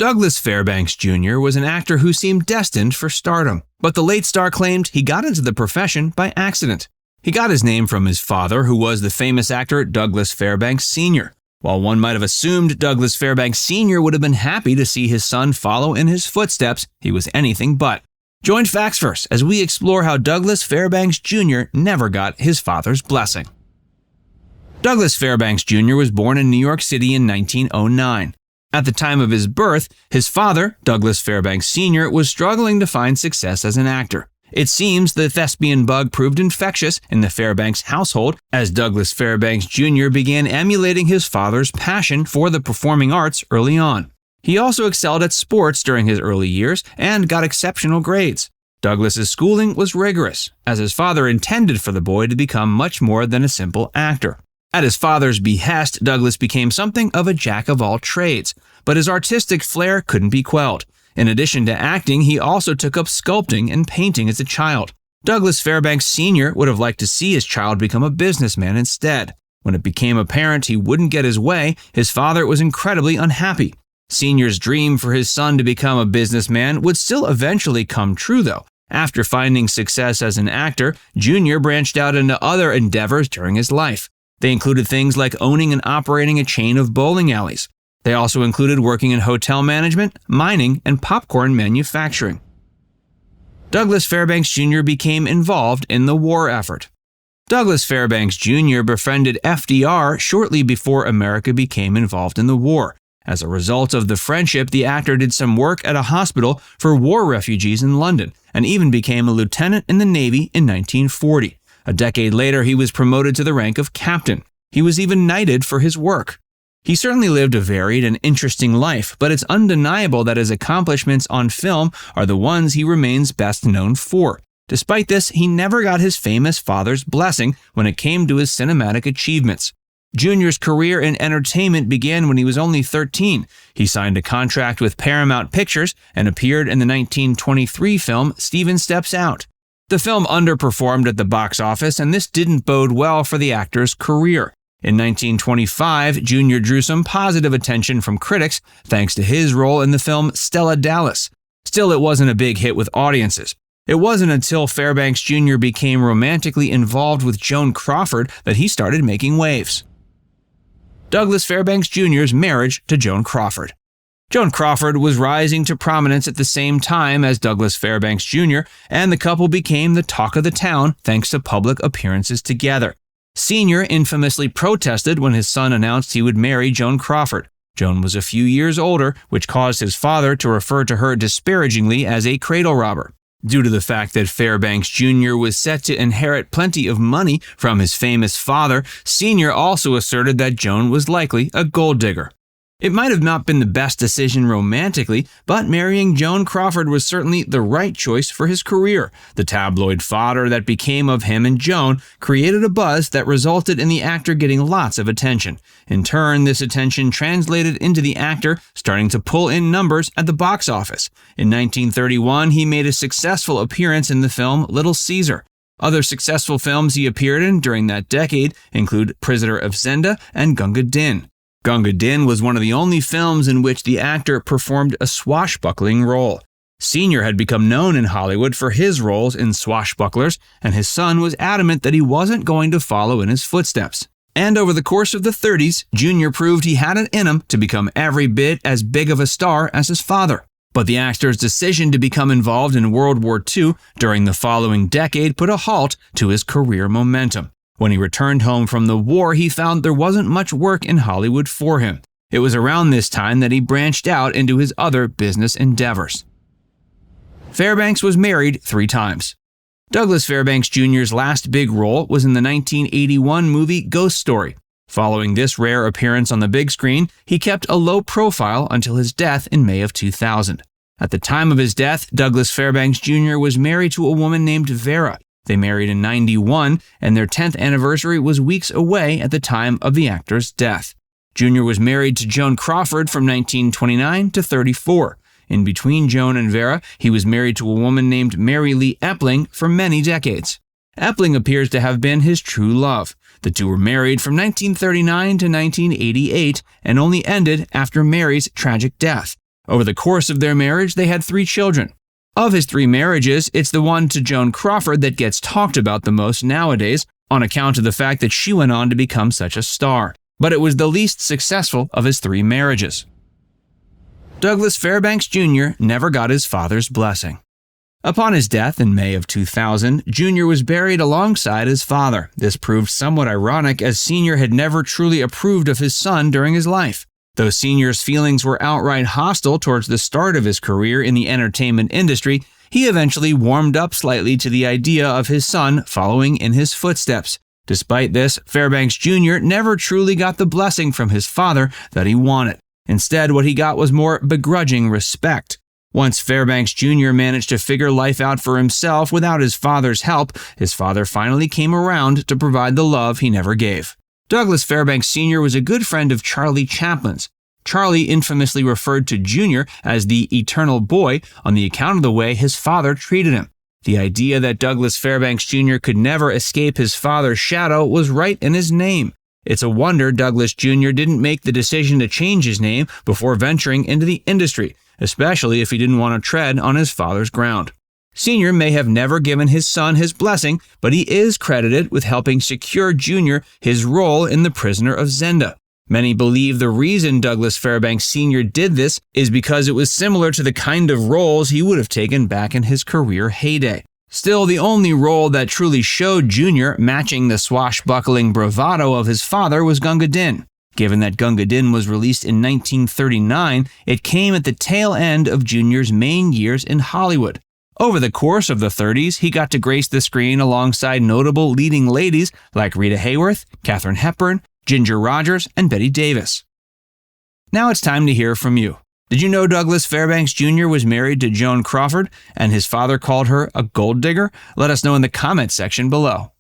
Douglas Fairbanks Jr. was an actor who seemed destined for stardom, but the late star claimed he got into the profession by accident. He got his name from his father, who was the famous actor Douglas Fairbanks Sr. While one might have assumed Douglas Fairbanks Sr. would have been happy to see his son follow in his footsteps, he was anything but. Join Factsverse as we explore how Douglas Fairbanks Jr. never got his father's blessing. Douglas Fairbanks Jr. was born in New York City in 1909. At the time of his birth, his father, Douglas Fairbanks Sr., was struggling to find success as an actor. It seems the thespian bug proved infectious in the Fairbanks household as Douglas Fairbanks Jr. began emulating his father's passion for the performing arts early on. He also excelled at sports during his early years and got exceptional grades. Douglas's schooling was rigorous, as his father intended for the boy to become much more than a simple actor. At his father's behest, Douglas became something of a jack of all trades, but his artistic flair couldn't be quelled. In addition to acting, he also took up sculpting and painting as a child. Douglas Fairbanks Sr. would have liked to see his child become a businessman instead. When it became apparent he wouldn't get his way, his father was incredibly unhappy. Sr.'s dream for his son to become a businessman would still eventually come true, though. After finding success as an actor, Jr. branched out into other endeavors during his life. They included things like owning and operating a chain of bowling alleys. They also included working in hotel management, mining, and popcorn manufacturing. Douglas Fairbanks Jr. became involved in the war effort. Douglas Fairbanks Jr. befriended FDR shortly before America became involved in the war. As a result of the friendship, the actor did some work at a hospital for war refugees in London and even became a lieutenant in the Navy in 1940. A decade later, he was promoted to the rank of captain. He was even knighted for his work. He certainly lived a varied and interesting life, but it's undeniable that his accomplishments on film are the ones he remains best known for. Despite this, he never got his famous father's blessing when it came to his cinematic achievements. Jr.'s career in entertainment began when he was only 13. He signed a contract with Paramount Pictures and appeared in the 1923 film Steven Steps Out. The film underperformed at the box office, and this didn't bode well for the actor's career. In 1925, Jr. drew some positive attention from critics thanks to his role in the film Stella Dallas. Still, it wasn't a big hit with audiences. It wasn't until Fairbanks Jr. became romantically involved with Joan Crawford that he started making waves. Douglas Fairbanks Jr.'s marriage to Joan Crawford. Joan Crawford was rising to prominence at the same time as Douglas Fairbanks Jr., and the couple became the talk of the town thanks to public appearances together. Sr. infamously protested when his son announced he would marry Joan Crawford. Joan was a few years older, which caused his father to refer to her disparagingly as a cradle robber. Due to the fact that Fairbanks Jr. was set to inherit plenty of money from his famous father, Sr. also asserted that Joan was likely a gold digger. It might have not been the best decision romantically, but marrying Joan Crawford was certainly the right choice for his career. The tabloid fodder that became of him and Joan created a buzz that resulted in the actor getting lots of attention. In turn, this attention translated into the actor starting to pull in numbers at the box office. In 1931, he made a successful appearance in the film Little Caesar. Other successful films he appeared in during that decade include Prisoner of Zenda and Gunga Din. Gunga Din was one of the only films in which the actor performed a swashbuckling role. Sr. had become known in Hollywood for his roles in swashbucklers, and his son was adamant that he wasn't going to follow in his footsteps. And over the course of the 30s, Jr. proved he had it in him to become every bit as big of a star as his father. But the actor's decision to become involved in World War II during the following decade put a halt to his career momentum. When he returned home from the war, he found there wasn't much work in Hollywood for him. It was around this time that he branched out into his other business endeavors. Fairbanks was married 3 times. Douglas Fairbanks Jr.'s last big role was in the 1981 movie Ghost Story. Following this rare appearance on the big screen, he kept a low profile until his death in May of 2000. At the time of his death, Douglas Fairbanks Jr. was married to a woman named Vera. They married in 91, and their 10th anniversary was weeks away at the time of the actor's death. Jr. was married to Joan Crawford from 1929 to 34. In between Joan and Vera, he was married to a woman named Mary Lee Epling for many decades. Epling appears to have been his true love. The two were married from 1939 to 1988 and only ended after Mary's tragic death. Over the course of their marriage, they had 3 children. Of his 3 marriages, it's the one to Joan Crawford that gets talked about the most nowadays, on account of the fact that she went on to become such a star. But it was the least successful of his 3 marriages. Douglas Fairbanks Jr. never got his father's blessing. Upon his death in May of 2000, Jr. was buried alongside his father. This proved somewhat ironic, as Sr. had never truly approved of his son during his life. Though Sr.'s feelings were outright hostile towards the start of his career in the entertainment industry, he eventually warmed up slightly to the idea of his son following in his footsteps. Despite this, Fairbanks Jr. never truly got the blessing from his father that he wanted. Instead, what he got was more begrudging respect. Once Fairbanks Jr. managed to figure life out for himself without his father's help, his father finally came around to provide the love he never gave. Douglas Fairbanks Sr. was a good friend of Charlie Chaplin's. Charlie infamously referred to Jr. as the eternal boy on the account of the way his father treated him. The idea that Douglas Fairbanks Jr. could never escape his father's shadow was right in his name. It's a wonder Douglas Jr. didn't make the decision to change his name before venturing into the industry, especially if he didn't want to tread on his father's ground. Sr. may have never given his son his blessing, but he is credited with helping secure Jr. his role in The Prisoner of Zenda. Many believe the reason Douglas Fairbanks Sr. did this is because it was similar to the kind of roles he would have taken back in his career heyday. Still, the only role that truly showed Jr. matching the swashbuckling bravado of his father was Gunga Din. Given that Gunga Din was released in 1939, it came at the tail end of Jr.'s main years in Hollywood. Over the course of the 30s, he got to grace the screen alongside notable leading ladies like Rita Hayworth, Katharine Hepburn, Ginger Rogers, and Bette Davis. Now it's time to hear from you. Did you know Douglas Fairbanks Jr. was married to Joan Crawford and his father called her a gold digger? Let us know in the comments section below.